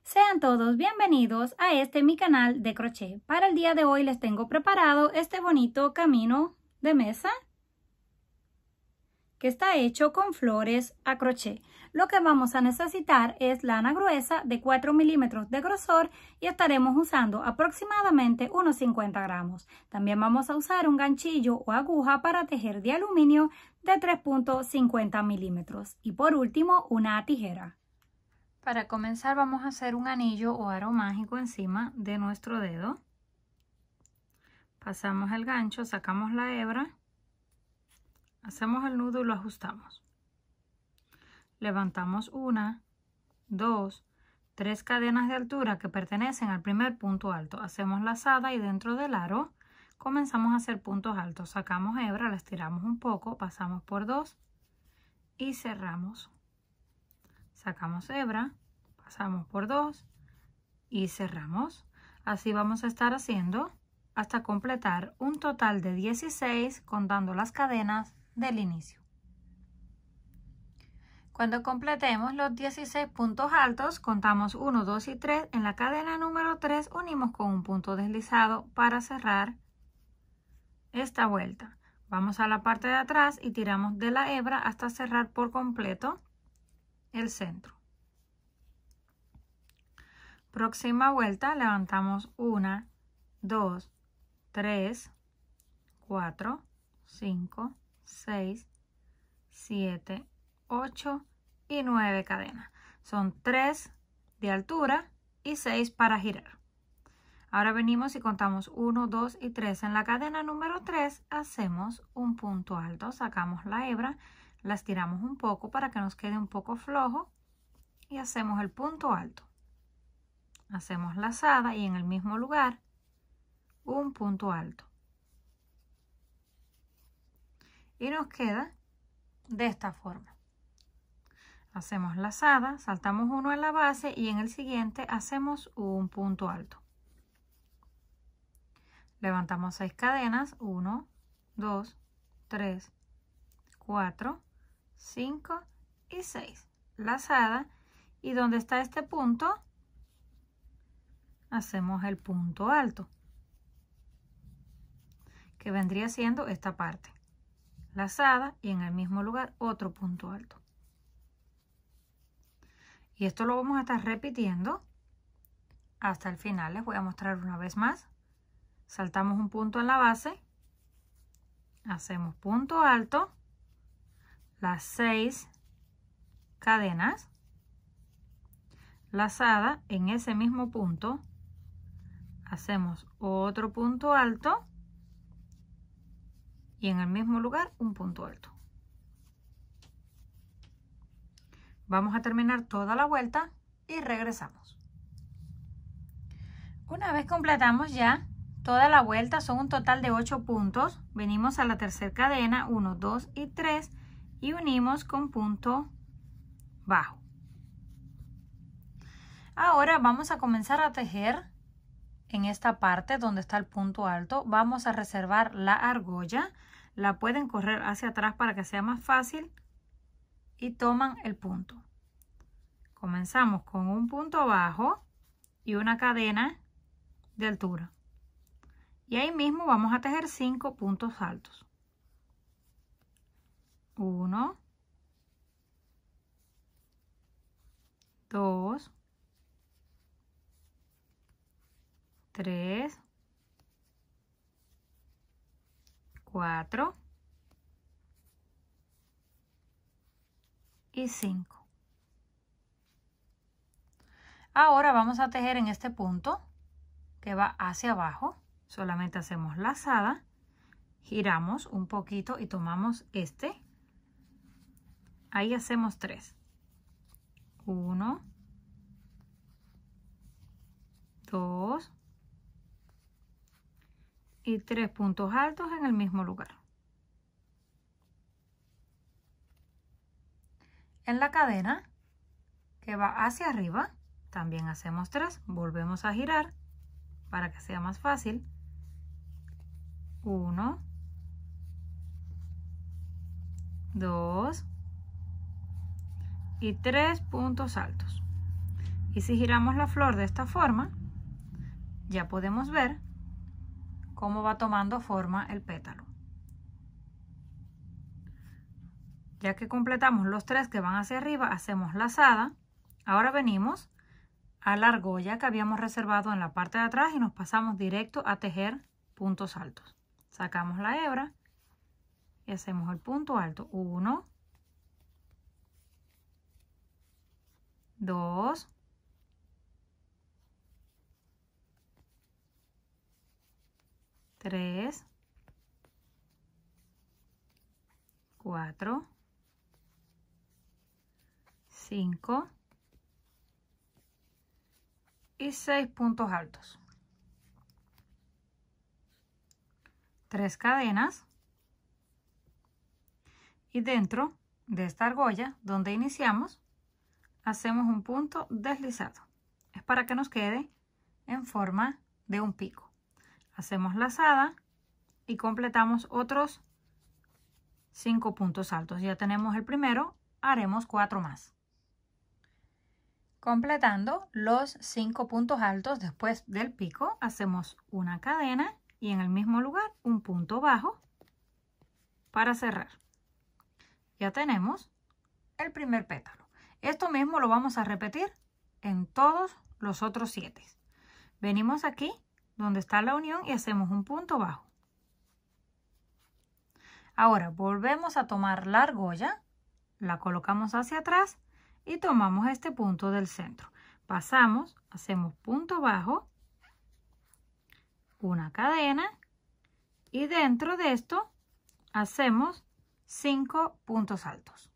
Sean todos bienvenidos a mi canal de crochet. Para el día de hoy les tengo preparado este bonito camino de mesa que está hecho con flores a crochet. Lo que vamos a necesitar es lana gruesa de 4 milímetros de grosor y estaremos usando aproximadamente unos 50 gramos. También vamos a usar un ganchillo o aguja para tejer de aluminio de 3.50 milímetros y por último una tijera. Para comenzar vamos a hacer un anillo o aro mágico encima de nuestro dedo. Pasamos el gancho, sacamos la hebra, hacemos el nudo y lo ajustamos. Levantamos 1, 2, 3 cadenas de altura que pertenecen al primer punto alto. Hacemos lazada y dentro del aro comenzamos a hacer puntos altos. Sacamos hebra, la estiramos un poco, pasamos por 2 y cerramos. Sacamos hebra, pasamos por 2 y cerramos. Así vamos a estar haciendo hasta completar un total de 16 contando las cadenas del inicio. Cuando completemos los 16 puntos altos, contamos 1, 2 y 3. En la cadena número 3 unimos con un punto deslizado para cerrar esta vuelta. Vamos a la parte de atrás y tiramos de la hebra hasta cerrar por completo el centro. Próxima vuelta, levantamos 1, 2, 3, 4, 5, 6, 7, 8 y 9 cadenas. Son 3 de altura y 6 para girar. Ahora venimos y contamos 1, 2 y 3. En la cadena número 3 hacemos un punto alto, sacamos la hebra, la estiramos un poco para que nos quede un poco flojo y hacemos el punto alto. Hacemos lazada y en el mismo lugar un punto alto. Y nos queda de esta forma. Hacemos lazada, saltamos uno en la base y en el siguiente hacemos un punto alto. Levantamos 6 cadenas, 1, 2, 3, 4, 5 y 6. Lazada y donde está este punto, hacemos el punto alto, que vendría siendo esta parte. Lazada y en el mismo lugar otro punto alto. Y esto lo vamos a estar repitiendo hasta el final. Les voy a mostrar una vez más. Saltamos un punto en la base, hacemos punto alto, las 6 cadenas, lazada en ese mismo punto, hacemos otro punto alto y en el mismo lugar un punto alto. Vamos a terminar toda la vuelta y regresamos. Una vez completamos ya toda la vuelta, son un total de 8 puntos. Venimos a la tercera cadena, 1, 2 y 3 y unimos con punto bajo. Ahora vamos a comenzar a tejer en esta parte donde está el punto alto. Vamos a reservar la argolla. La pueden correr hacia atrás para que sea más fácil y toman el punto. Comenzamos con un punto bajo y una cadena de altura. Y ahí mismo vamos a tejer 5 puntos altos. 1, 2, 3, 4 y 5. Ahora vamos a tejer en este punto que va hacia abajo. Solamente hacemos lazada, giramos un poquito y tomamos este. Ahí hacemos 3. 1, 2 y 3 puntos altos en el mismo lugar. En la cadena que va hacia arriba también hacemos 3. Volvemos a girar para que sea más fácil. 1, 2 y 3 puntos altos. Y si giramos la flor de esta forma, ya podemos ver cómo va tomando forma el pétalo. Ya que completamos los 3 que van hacia arriba, hacemos lazada. Ahora venimos a la argolla que habíamos reservado en la parte de atrás y nos pasamos directo a tejer puntos altos. Sacamos la hebra y hacemos el punto alto. 1, 2, 3, 4, 5 y 6 puntos altos. 3 cadenas y dentro de esta argolla donde iniciamos hacemos un punto deslizado. Es para que nos quede en forma de un pico. Hacemos lazada y completamos otros 5 puntos altos. Ya tenemos el primero, haremos 4 más. Completando los 5 puntos altos después del pico, hacemos una cadena y en el mismo lugar un punto bajo para cerrar. Ya tenemos el primer pétalo. Esto mismo lo vamos a repetir en todos los otros 7. Venimos aquí donde está la unión y hacemos un punto bajo. Ahora volvemos a tomar la argolla, la colocamos hacia atrás y tomamos este punto del centro. Pasamos, hacemos punto bajo, una cadena y dentro de esto hacemos 5 puntos altos.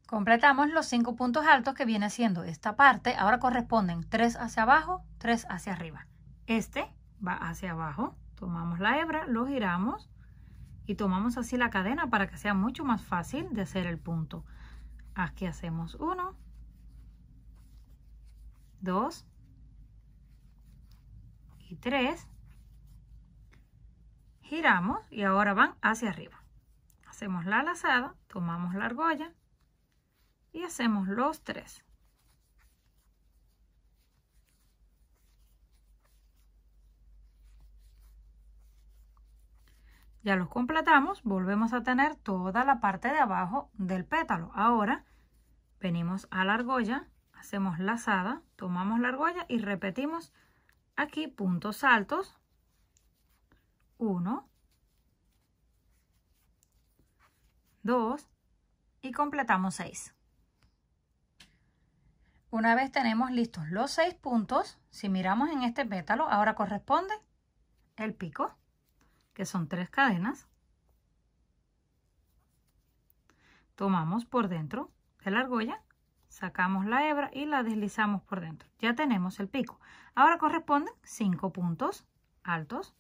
Completamos los 5 puntos altos que viene siendo esta parte. Ahora corresponden 3 hacia abajo, 3 hacia arriba. Este va hacia abajo, tomamos la hebra, lo giramos y tomamos así la cadena para que sea mucho más fácil de hacer el punto. Aquí hacemos 1, 2 y 3. Giramos y ahora van hacia arriba. Hacemos la lazada, tomamos la argolla y hacemos los 3. Ya los completamos, volvemos a tener toda la parte de abajo del pétalo. Ahora venimos a la argolla, hacemos lazada, tomamos la argolla y repetimos aquí puntos altos. 1, 2 y completamos 6. Una vez tenemos listos los 6 puntos, si miramos en este pétalo, ahora corresponde el pico, que son 3 cadenas. Tomamos por dentro de la argolla, sacamos la hebra y la deslizamos por dentro. Ya tenemos el pico. Ahora corresponden 5 puntos altos.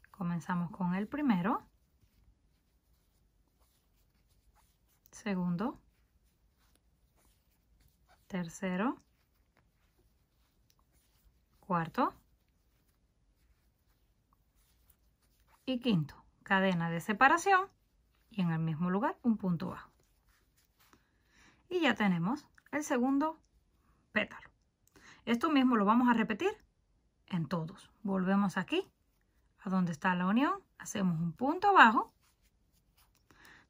Comenzamos con el primero, segundo, tercero, cuarto y quinto. Cadena de separación y en el mismo lugar un punto bajo. Y ya tenemos el segundo pétalo. Esto mismo lo vamos a repetir en todos. Volvemos aquí a donde está la unión, hacemos un punto bajo,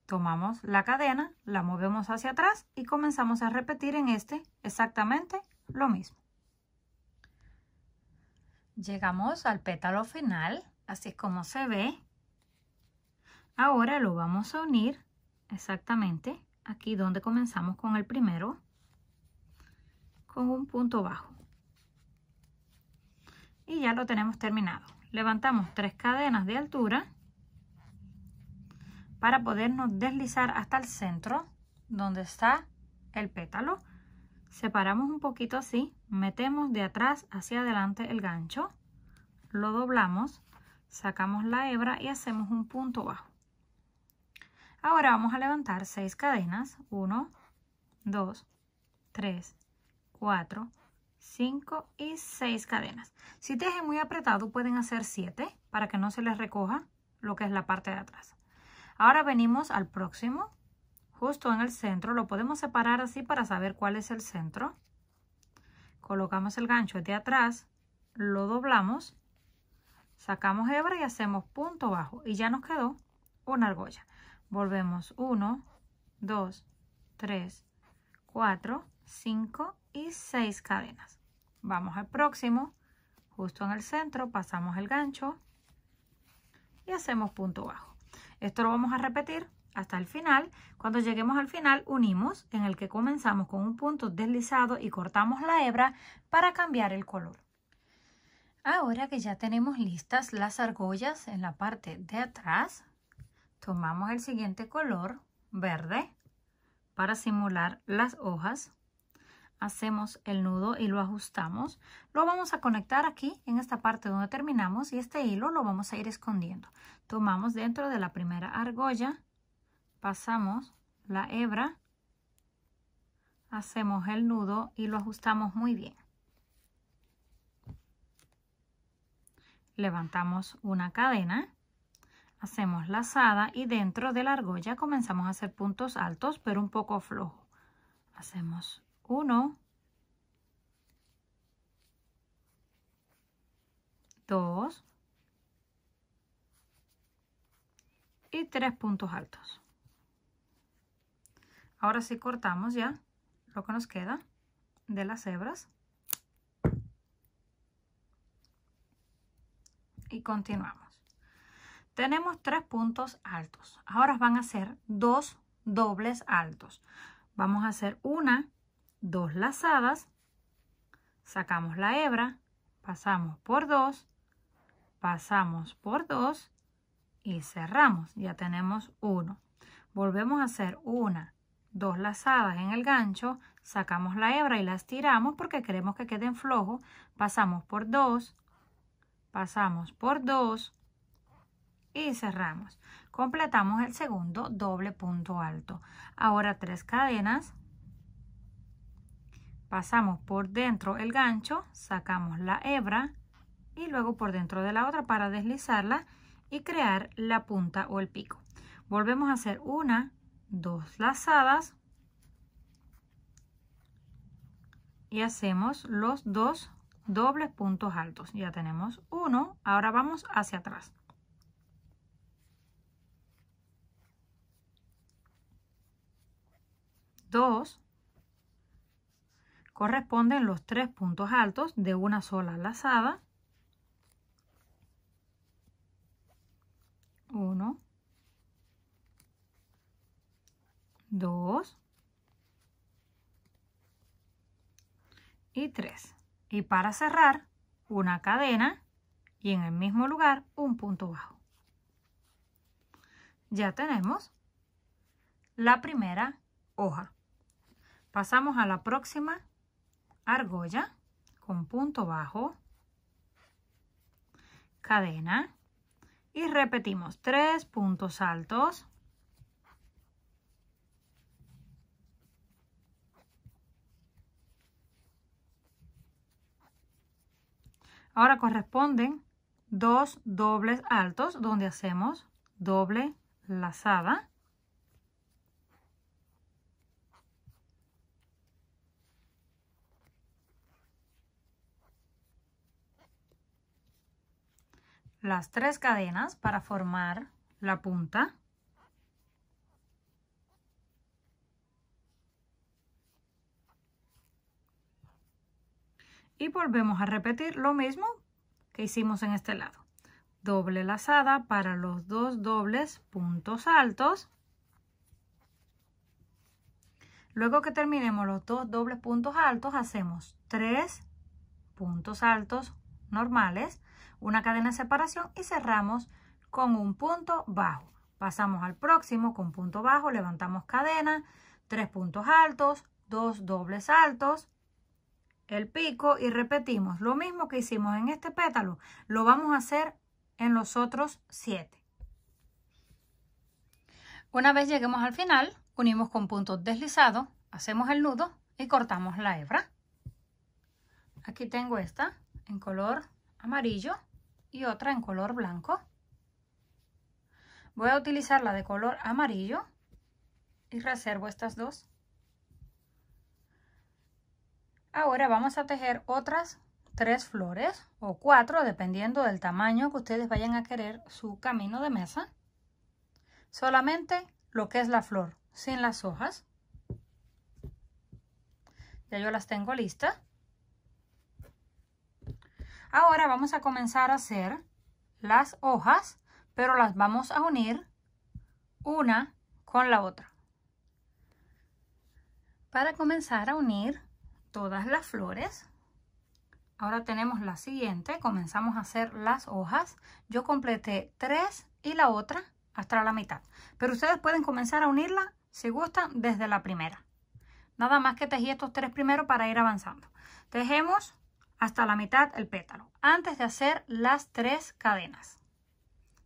tomamos la cadena, la movemos hacia atrás y comenzamos a repetir en este exactamente lo mismo. Llegamos al pétalo final, así es como se ve. Ahora lo vamos a unir exactamente aquí donde comenzamos con el primero, con un punto bajo. Y ya lo tenemos terminado. Levantamos 3 cadenas de altura para podernos deslizar hasta el centro donde está el pétalo. Separamos un poquito así, metemos de atrás hacia adelante el gancho, lo doblamos, sacamos la hebra y hacemos un punto bajo. Ahora vamos a levantar 6 cadenas, 1, 2, 3, 4, 5 y 6 cadenas. Si tejen muy apretado pueden hacer 7 para que no se les recoja lo que es la parte de atrás. Ahora venimos al próximo, justo en el centro. Lo podemos separar así para saber cuál es el centro. Colocamos el gancho de atrás, lo doblamos, sacamos hebra y hacemos punto bajo y ya nos quedó una argolla. Volvemos 1, 2, 3, 4, 5 y 6 cadenas. Vamos al próximo, justo en el centro, pasamos el gancho y hacemos punto bajo. Esto lo vamos a repetir hasta el final. Cuando lleguemos al final, unimos en el que comenzamos con un punto deslizado y cortamos la hebra para cambiar el color. Ahora que ya tenemos listas las argollas en la parte de atrás, tomamos el siguiente color, verde, para simular las hojas. Hacemos el nudo y lo ajustamos. Lo vamos a conectar aquí en esta parte donde terminamos y este hilo lo vamos a ir escondiendo. Tomamos dentro de la primera argolla, pasamos la hebra, hacemos el nudo y lo ajustamos muy bien. Levantamos una cadena, hacemos lazada y dentro de la argolla comenzamos a hacer puntos altos pero un poco flojo. Hacemos 1, 2 y 3 puntos altos. Ahora sí cortamos ya lo que nos queda de las hebras y continuamos. Tenemos 3 puntos altos. Ahora van a ser 2 dobles altos. Vamos a hacer 1, 2 lazadas, sacamos la hebra, pasamos por 2, pasamos por 2 y cerramos. Ya tenemos 1. Volvemos a hacer 1, 2 lazadas en el gancho, sacamos la hebra y la estiramos porque queremos que queden flojos. Pasamos por 2, pasamos por 2 y cerramos. Completamos el segundo doble punto alto. Ahora 3 cadenas. Pasamos por dentro el gancho, sacamos la hebra y luego por dentro de la otra para deslizarla y crear la punta o el pico. Volvemos a hacer 1, 2 lazadas y hacemos los 2 dobles puntos altos. Ya tenemos 1, ahora vamos hacia atrás. 2 corresponden los 3 puntos altos de una sola lazada. 1, 2 y 3. Y para cerrar, una cadena y en el mismo lugar un punto bajo. Ya tenemos la primera hoja. Pasamos a la próxima argolla con punto bajo, cadena y repetimos 3 puntos altos, ahora corresponden 2 dobles altos donde hacemos doble lazada, las 3 cadenas para formar la punta, y volvemos a repetir lo mismo que hicimos en este lado. Doble lazada para los 2 dobles puntos altos. Luego que terminemos los 2 dobles puntos altos, hacemos 3 puntos altos normales, una cadena de separación y cerramos con un punto bajo. Pasamos al próximo con punto bajo, levantamos cadena, 3 puntos altos, 2 dobles altos, el pico y repetimos lo mismo que hicimos en este pétalo, lo vamos a hacer en los otros 7. Una vez lleguemos al final, unimos con puntos deslizados, hacemos el nudo y cortamos la hebra. Aquí tengo esta en color amarillo y otra en color blanco. Voy a utilizar la de color amarillo y reservo estas dos. Ahora vamos a tejer otras 3 flores o 4 dependiendo del tamaño que ustedes vayan a querer su camino de mesa. Solamente lo que es la flor, sin las hojas. Ya yo las tengo listas. Ahora vamos a comenzar a hacer las hojas, pero las vamos a unir una con la otra. Para comenzar a unir todas las flores, ahora tenemos la siguiente. Comenzamos a hacer las hojas. Yo completé 3 y la otra hasta la mitad, pero ustedes pueden comenzar a unirla si gustan desde la primera. Nada más que tejí estos 3 primero para ir avanzando. Tejemos hasta la mitad el pétalo antes de hacer las 3 cadenas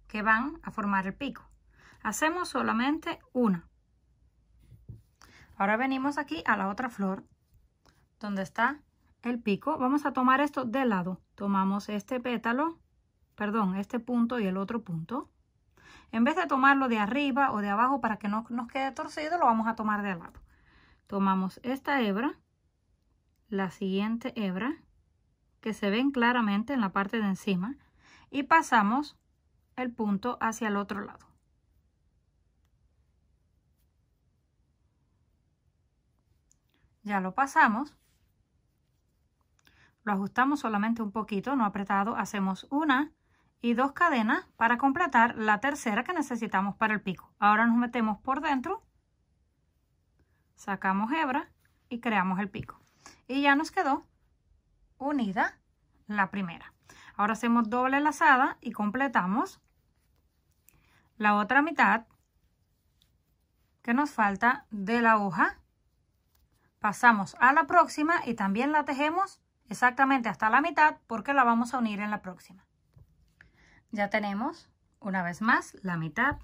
que van a formar el pico. Hacemos solamente una. Ahora venimos aquí a la otra flor donde está el pico. Vamos a tomar esto de lado. Tomamos este pétalo, perdón, este punto y el otro punto. En vez de tomarlo de arriba o de abajo para que no nos quede torcido, lo vamos a tomar de lado. Tomamos esta hebra, la siguiente hebra, que se ven claramente en la parte de encima, y pasamos el punto hacia el otro lado. Ya lo pasamos. Lo ajustamos solamente un poquito, no apretado. Hacemos 1 y 2 cadenas para completar la tercera que necesitamos para el pico. Ahora nos metemos por dentro, sacamos hebra y creamos el pico. Y ya nos quedó unida la primera. Ahora hacemos doble lazada y completamos la otra mitad que nos falta de la hoja. Pasamos a la próxima y también la tejemos exactamente hasta la mitad porque la vamos a unir en la próxima. Ya tenemos una vez más la mitad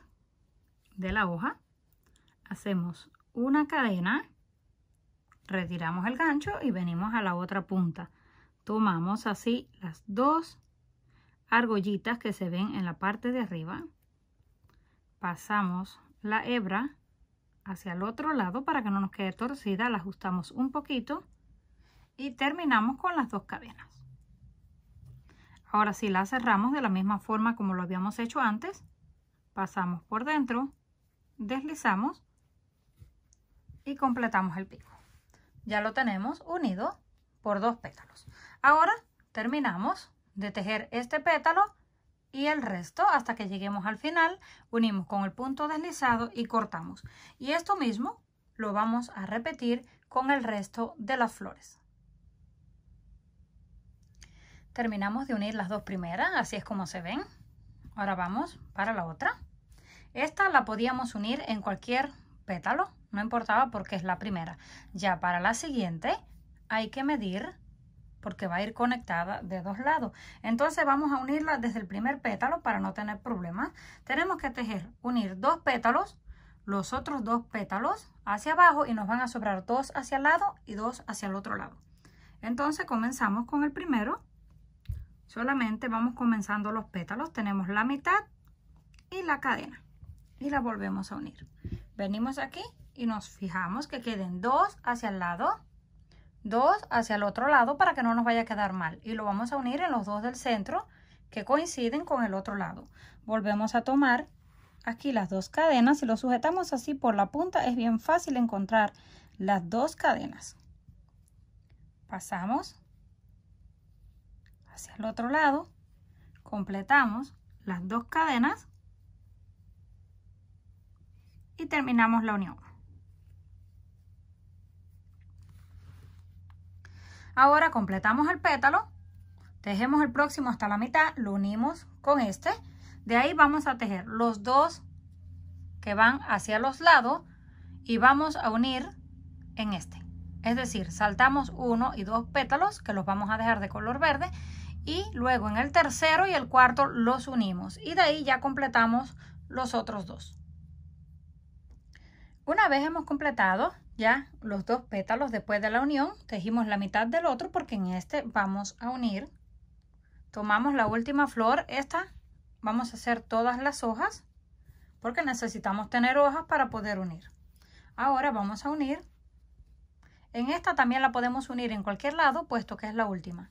de la hoja. Hacemos una cadena, retiramos el gancho y venimos a la otra punta. Tomamos así las 2 argollitas que se ven en la parte de arriba. Pasamos la hebra hacia el otro lado para que no nos quede torcida. La ajustamos un poquito y terminamos con las 2 cadenas. Ahora sí la cerramos de la misma forma como lo habíamos hecho antes. Pasamos por dentro, deslizamos y completamos el pico. Ya lo tenemos unido por 2 pétalos. Ahora terminamos de tejer este pétalo y el resto hasta que lleguemos al final. Unimos con el punto deslizado y cortamos. Y esto mismo lo vamos a repetir con el resto de las flores. Terminamos de unir las 2 primeras, así es como se ven. Ahora vamos para la otra. Esta la podíamos unir en cualquier pétalo, no importaba porque es la primera. Ya para la siguiente hay que medir porque va a ir conectada de 2 lados. Entonces vamos a unirla desde el primer pétalo para no tener problemas. Tenemos que unir 2 pétalos, los otros 2 pétalos hacia abajo y nos van a sobrar 2 hacia el lado y 2 hacia el otro lado. Entonces comenzamos con el primero. Solamente vamos comenzando los pétalos. Tenemos la mitad y la cadena y la volvemos a unir. Venimos aquí y nos fijamos que queden 2 hacia el lado, 2 hacia el otro lado para que no nos vaya a quedar mal. Y lo vamos a unir en los 2 del centro que coinciden con el otro lado. Volvemos a tomar aquí las 2 cadenas y lo sujetamos así por la punta. Es bien fácil encontrar las 2 cadenas. Pasamos hacia el otro lado, completamos las 2 cadenas y terminamos la unión. Ahora completamos el pétalo, tejemos el próximo hasta la mitad, lo unimos con este. De ahí vamos a tejer los 2 que van hacia los lados y vamos a unir en este. Es decir, saltamos 1 y 2 pétalos que los vamos a dejar de color verde y luego en el tercero y el cuarto los unimos y de ahí ya completamos los otros 2. Una vez hemos completado ya los 2 pétalos después de la unión, tejimos la mitad del otro porque en este vamos a unir. Tomamos la última flor, esta vamos a hacer todas las hojas porque necesitamos tener hojas para poder unir. Ahora vamos a unir. En esta también la podemos unir en cualquier lado, puesto que es la última.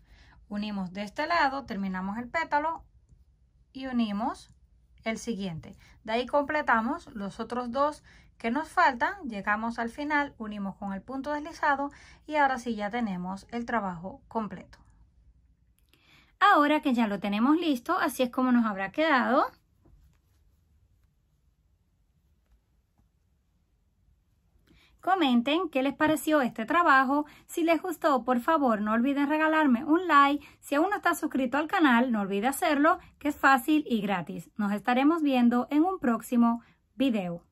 Unimos de este lado, terminamos el pétalo y unimos el siguiente. De ahí completamos los otros dos que nos faltan, llegamos al final, unimos con el punto deslizado y ahora sí ya tenemos el trabajo completo. Ahora que ya lo tenemos listo, así es como nos habrá quedado. Comenten qué les pareció este trabajo. Si les gustó, por favor, no olviden regalarme un like. Si aún no estás suscrito al canal, no olvides hacerlo, que es fácil y gratis. Nos estaremos viendo en un próximo video.